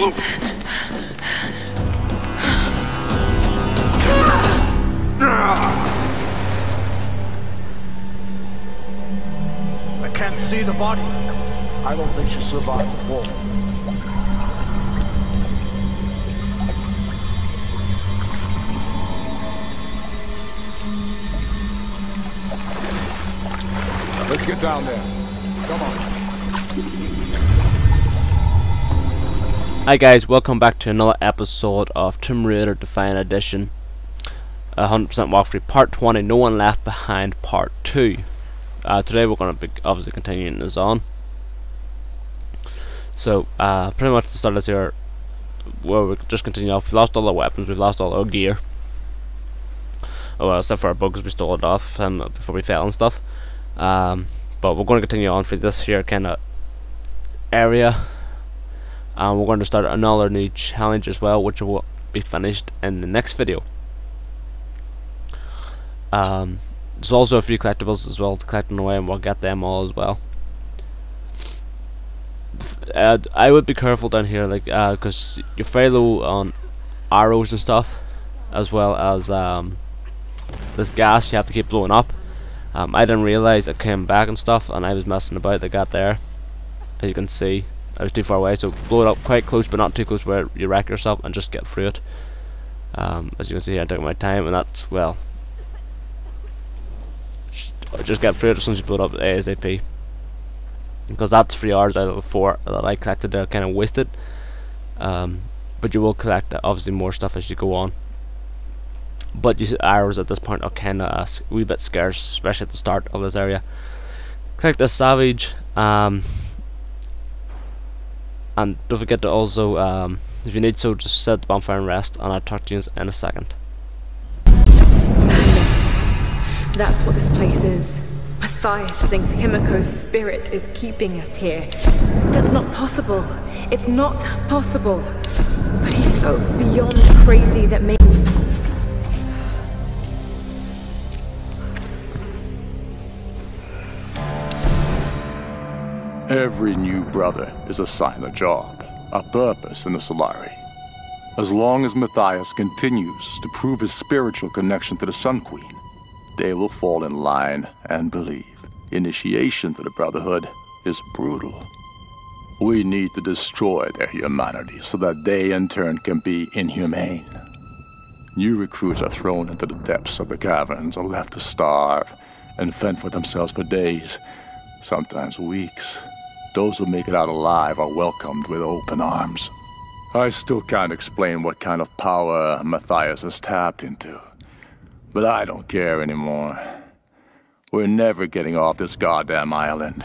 I can't see the body. I don't think she survived the fall. Let's get down there. Come on. Hi guys, welcome back to another episode of Tomb Raider Define Edition 100% walkthrough Part 20, No One Left Behind Part 2. Today we're going to be obviously continuing this on. So, pretty much to start this here, where we just continue off. We've lost all our weapons, we've lost all our gear. Oh well, except for our bugs, we stole it off before we fell and stuff. But we're going to continue on for this here kind of area. And we're going to start another new challenge as well, which will be finished in the next video. There's also a few collectibles as well to collect on the way, and we'll get them all as well. I would be careful down here, like, because you're very low on arrows and stuff, as well as this gas you have to keep blowing up. I didn't realise it came back and stuff, and I was messing about. I got there, as you can see. I was too far away, so blow it up quite close, but not too close where you wreck yourself, and just get through it. As you can see, I took my time, and that's, well, just get through it as soon as you blow it up ASAP. Because that's 3 hours out of the 4 that I collected there, kind of wasted. But you will collect obviously more stuff as you go on. But you see, arrows at this point are kind of a wee bit scarce, especially at the start of this area. Collect this savage. And don't forget to also, if you need so, just set the bonfire and rest, and I'll talk to you in a second. Yes, that's what this place is. Matthias thinks Himiko's spirit is keeping us here. That's not possible. It's not possible. But he's so beyond crazy that maybe... Every new brother is assigned a job, a purpose in the Solari. As long as Matthias continues to prove his spiritual connection to the Sun Queen, they will fall in line and believe. Initiation to the Brotherhood is brutal. We need to destroy their humanity so that they in turn can be inhumane. New recruits are thrown into the depths of the caverns or left to starve and fend for themselves for days, sometimes weeks. Those who make it out alive are welcomed with open arms. I still can't explain what kind of power Matthias has tapped into, but I don't care anymore. We're never getting off this goddamn island.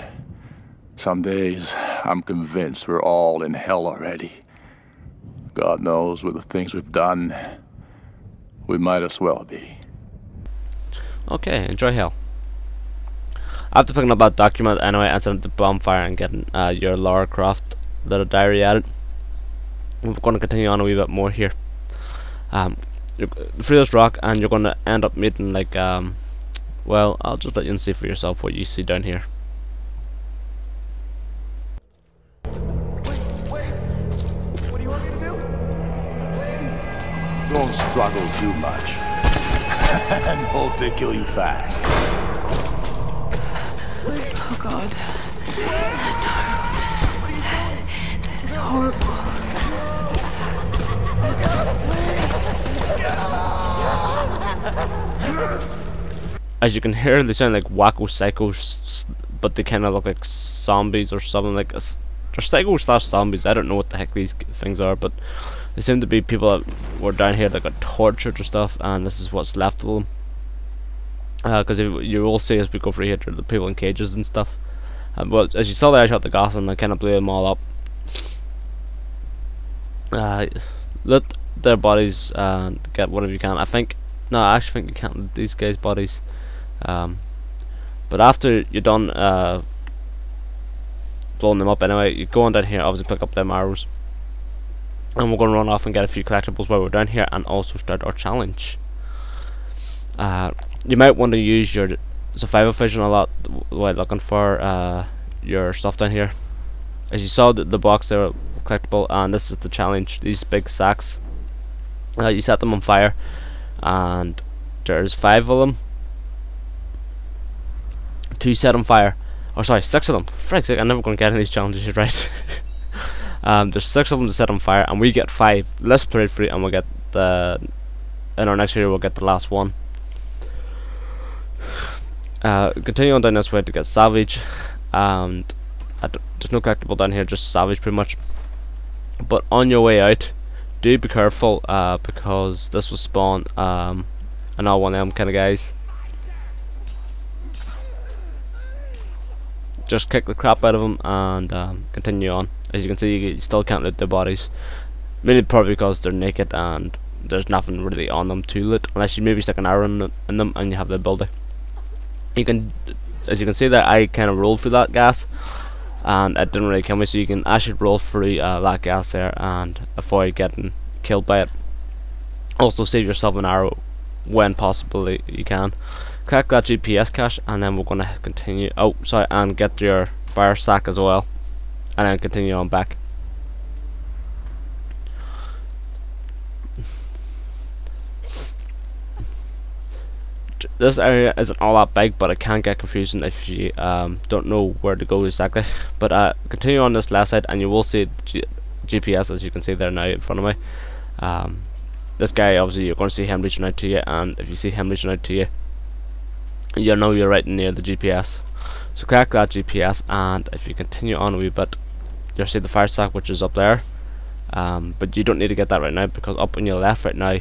Some days, I'm convinced we're all in hell already. God knows with the things we've done, we might as well be. Okay, enjoy hell. After picking up that document anyway and setting the bonfire and getting your Lara Croft little diary added, we're going to continue on a wee bit more here. Through this rock, and you're going to end up meeting like well, I'll just let you see for yourself what you see down here. Wait, what do you want me to do? Please. Don't struggle too much, and hope they kill you fast. Oh God. No. This is horrible. As you can hear, they sound like wacko psychos, but they kind of look like zombies or something. Like they're psychos slash zombies. I don't know what the heck these things are, but they seem to be people that were down here that got tortured or stuff, and this is what's left of them. Because you will see as we go through here, the people in cages and stuff. But as you saw there, I shot the gas and I kind of blew them all up. Let their bodies get whatever you can. I actually think you can't loot these guys' bodies. But after you're done blowing them up anyway, you go on down here, obviously pick up them arrows. And we're going to run off and get a few collectibles while we're down here, and also start our challenge. You might want to use your survival vision a lot while looking for your stuff down here. As you saw, the box there collectible, and this is the challenge. These big sacks, you set them on fire, and there's 5 of them to set on fire. Oh sorry, 6 of them. Frick's sake, I'm never going to get any of these challenges right. There's 6 of them to set on fire, and we get 5. Let's play it free, and we'll get the, in our next video we'll get the last one. Continue on down this way to get Savage, and there's no collectible down here, just Savage pretty much. But on your way out, do be careful, because this will spawn another one of them kind of guys. Just kick the crap out of them and continue on. As you can see, you still can't loot their bodies, mainly probably because they're naked and there's nothing really on them to loot, unless you maybe stick an arrow in them and you have the ability. You can, as you can see there, I kind of rolled through that gas and it didn't really kill me, so you can actually roll through that gas there and avoid getting killed by it. Also save yourself an arrow when possibly you can. Collect that GPS cache, and then we're going to continue, and get your fire sack as well, and then continue on back. This area isn't all that big, but it can get confusing if you don't know where to go exactly. But continue on this left side and you will see GPS, as you can see there now in front of me. This guy, obviously you're going to see him reaching out to you, and if you see him reaching out to you, you know you're right near the GPS. So collect that GPS, and if you continue on a wee bit, you'll see the fire sack, which is up there. But you don't need to get that right now, because up on your left right now,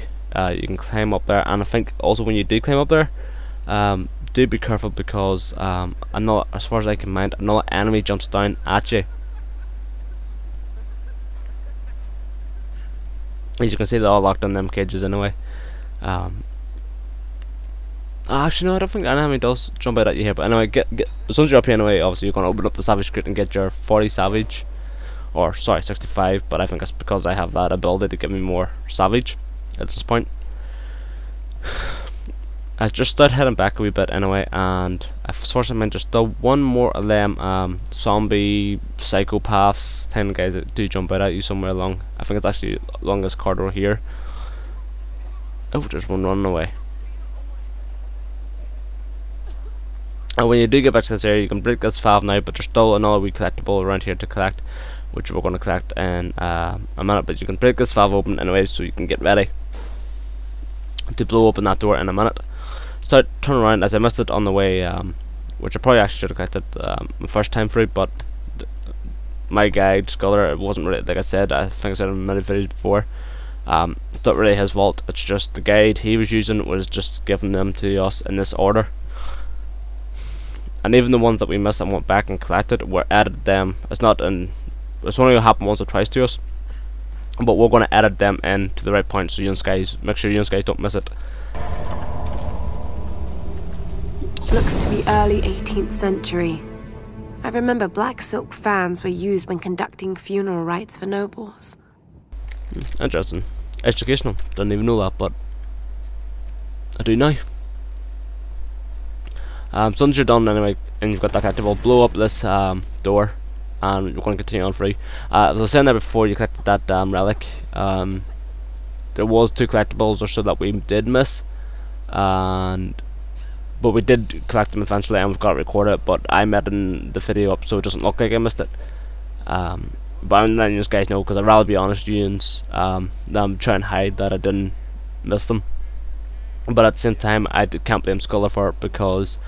you can climb up there. And I think also when you do climb up there, do be careful, because another, as far as I can mind, another enemy jumps down at you. As you can see, they're all locked in them cages anyway. Actually no, I don't think an enemy does jump out at you here, but anyway, as soon as you're up here anyway, obviously you're going to open up the Savage crate and get your 40 Savage, or sorry, 65, but I think it's because I have that ability to give me more Savage at this point. I just started heading back a wee bit anyway, and as far as I meant, there's still one more of them zombie psychopaths kind of guys that do jump out at you somewhere along. I think it's actually along this corridor here. Oh, there's one running away. And when you do get back to this area, you can break this valve now, but there's still another wee collectible around here to collect, which we're going to collect in a minute. But you can break this valve open anyway, so you can get ready to blow open that door in a minute. So turn around, as I missed it on the way, which I probably actually should have collected my first time through, but my guide, Scholar, it wasn't really, like I said, I think I said in many videos before, it's not really his fault. It's just the guide he was using was just giving them to us in this order. And even the ones that we missed and went back and collected were added them. It's not in, it's only going to happen once or twice to us, but we're going to edit them in to the right point, so you guys make sure you guys don't miss it. Looks to be early 18th century. I remember black silk fans were used when conducting funeral rites for nobles. Interesting. Educational. Didn't even know that, but I do now. As soon as you're done anyway, and you've got that collectible, blow up this door, and you're going to continue on free. As I was saying there before, you collected that relic. There was 2 collectibles or so that we did miss, but we did collect them eventually, and we've got to record it. But I'm editing the video up so it doesn't look like I missed it. But I'm letting you guys know, because I'd rather be honest with you, and I'm trying to hide that I didn't miss them. But at the same time, I can't blame Scholar for it, because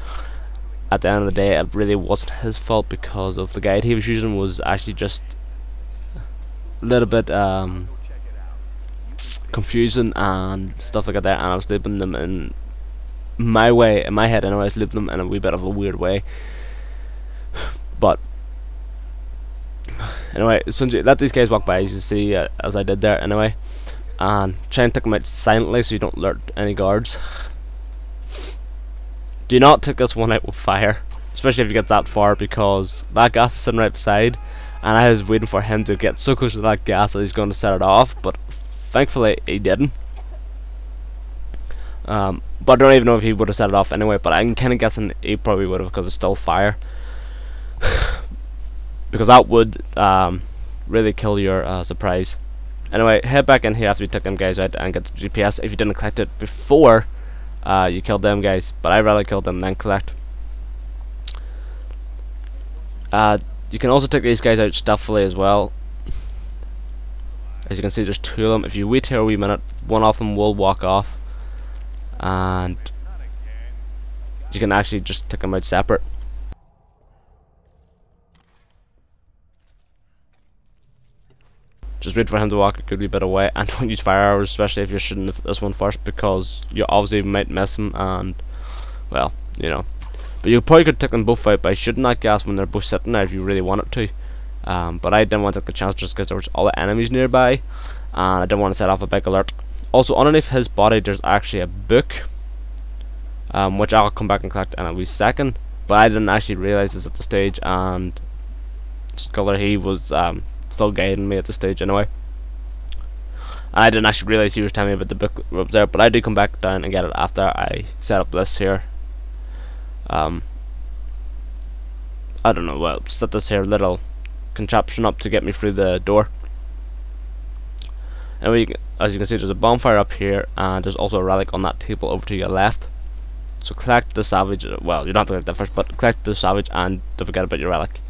at the end of the day, it really wasn't his fault, because of the guide he was using was actually just a little bit confusing and stuff like that, and I was looping them in my way, in my head anyway. I was looping them in a wee bit of a weird way. But anyway, as soon as you let these guys walk by, as you see, as I did there anyway, and try and take them out silently so you don't alert any guards. Do not take this one out with fire, especially if you get that far, because that gas is sitting right beside, and I was waiting for him to get so close to that gas that he's going to set it off, but thankfully he didn't. But I don't even know if he would have set it off anyway, but I'm kind of guessing he probably would have, because it's still fire. Because that would really kill your surprise. Anyway, head back in here after you took them guys out and get the GPS if you didn't collect it before you killed them guys, but I'd rather kill them than collect. You can also take these guys out stealthily as well. As you can see, there's 2 of them. If you wait here a wee minute, one of them will walk off, and you can actually just take them out separate. Just wait for him to walk a good wee bit away, and don't use fire arrows, especially if you're shooting this one first, because you obviously might miss him, and well, you know. But you probably could take them both out by shooting that gas when they're both sitting there if you really wanted to. But I didn't want to take the chance just because there was all the enemies nearby, and I didn't want to set off a big alert. Also, underneath his body there's actually a book, which I'll come back and collect in a wee second. But I didn't actually realise this at the stage, and Sculler, he was still guiding me at the stage anyway. And I didn't actually realise he was telling me about the book up there, but I do come back down and get it after I set up this here. I don't know, well, set this here little contraption up to get me through the door. And as you can see, there's a bonfire up here, and there's also a relic on that table over to your left. So collect the savage. Well, you don't have to collect that first, but collect the savage and don't forget about your relic.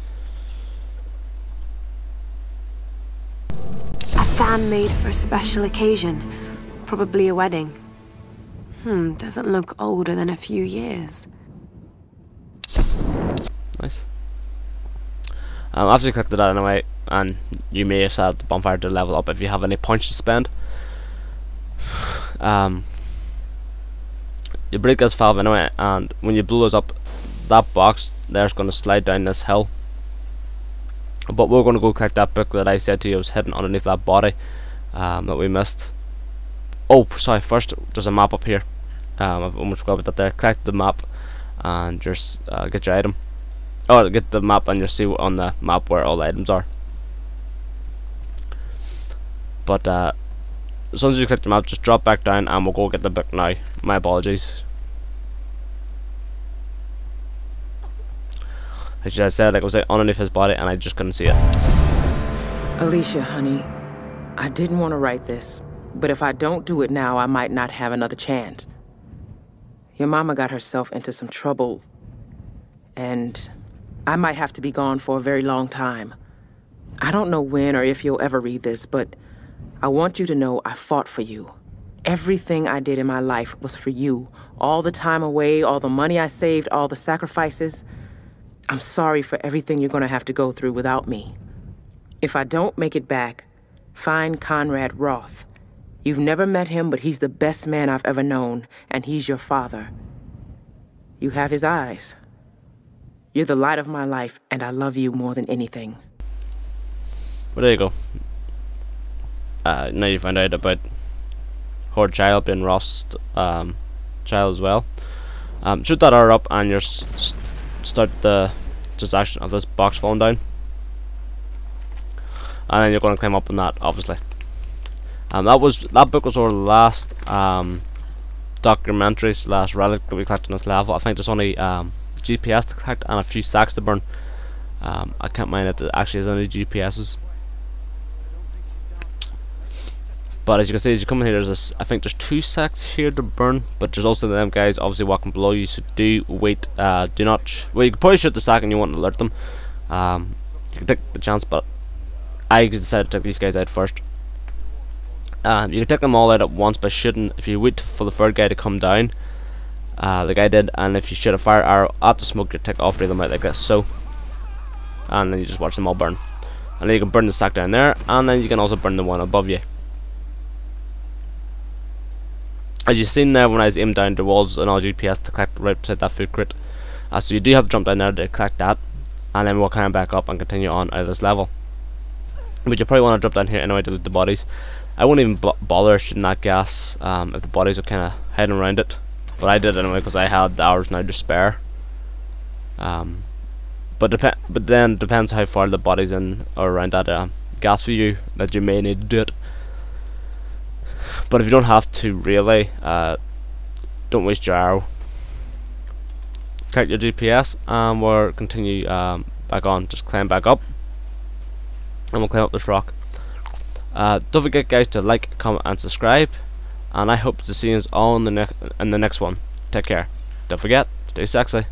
A fan made for a special occasion, probably a wedding. Doesn't look older than a few years. Nice. After you collected that anyway, and you may have set the bonfire to level up if you have any points to spend. You break this valve anyway, and when you blow this up, that box there's going to slide down this hill. But we're going to go collect that book that I said to you was hidden underneath that body that we missed. Oh, sorry, first there's a map up here. I've almost forgot about that there. Collect the map and just get your item. Oh, get the map and you'll see on the map where all the items are. But as soon as you click the map, just drop back down and we'll go get the book now. My apologies. As I said, like I was underneath his body and I just couldn't see it. Alicia, honey, I didn't want to write this, but if I don't do it now, I might not have another chance. Your mama got herself into some trouble, and I might have to be gone for a very long time. I don't know when or if you'll ever read this, but I want you to know I fought for you. Everything I did in my life was for you. All the time away, all the money I saved, all the sacrifices. I'm sorry for everything you're going to have to go through without me. If I don't make it back, find Conrad Roth. You've never met him, but he's the best man I've ever known, and he's your father. You have his eyes. You're the light of my life, and I love you more than anything. Well, there you go. Now you find out about her child being Roth's child as well. Shoot that arrow up and you start the transaction of this box falling down. And then you're going to climb up on that, obviously. That book was our last documentary / relic that we collected on this level. I think there's only GPS to collect and a few sacks to burn. I can't mind if it actually has any GPSs. But as you can see, as you come in here, there's this. I think there's 2 sacks here to burn, but there's also them guys obviously walking below you. So do wait. Do not. Well, you can probably shoot the sack and you won't alert them. You can take the chance, but I decided to take these guys out first. You can take them all out at once by shooting. If you wait for the third guy to come down, the guy did, and if you shoot a fire arrow at the smoke, you take all 3 of them out like this, so. And then you just watch them all burn. And then you can burn the sack down there, and then you can also burn the one above you. As you've seen there, when I was aimed down, there was an all GPS to collect right beside that food crate. So you do have to jump down there to collect that, and then we'll climb back up and continue on out of this level. But you probably want to drop down here anyway to loot the bodies. I won't even bother shooting that gas if the bodies are kind of hiding around it. But I did anyway because I had the hours now to spare. But then depends how far the body's in or around that gas for you that you may need to do it. But if you don't have to really, don't waste your arrow. Collect your GPS and we'll continue back on. Just climb back up. and we'll climb up this rock. Don't forget, guys, to like, comment, and subscribe. And I hope to see you all in the next one. Take care. Don't forget, stay sexy.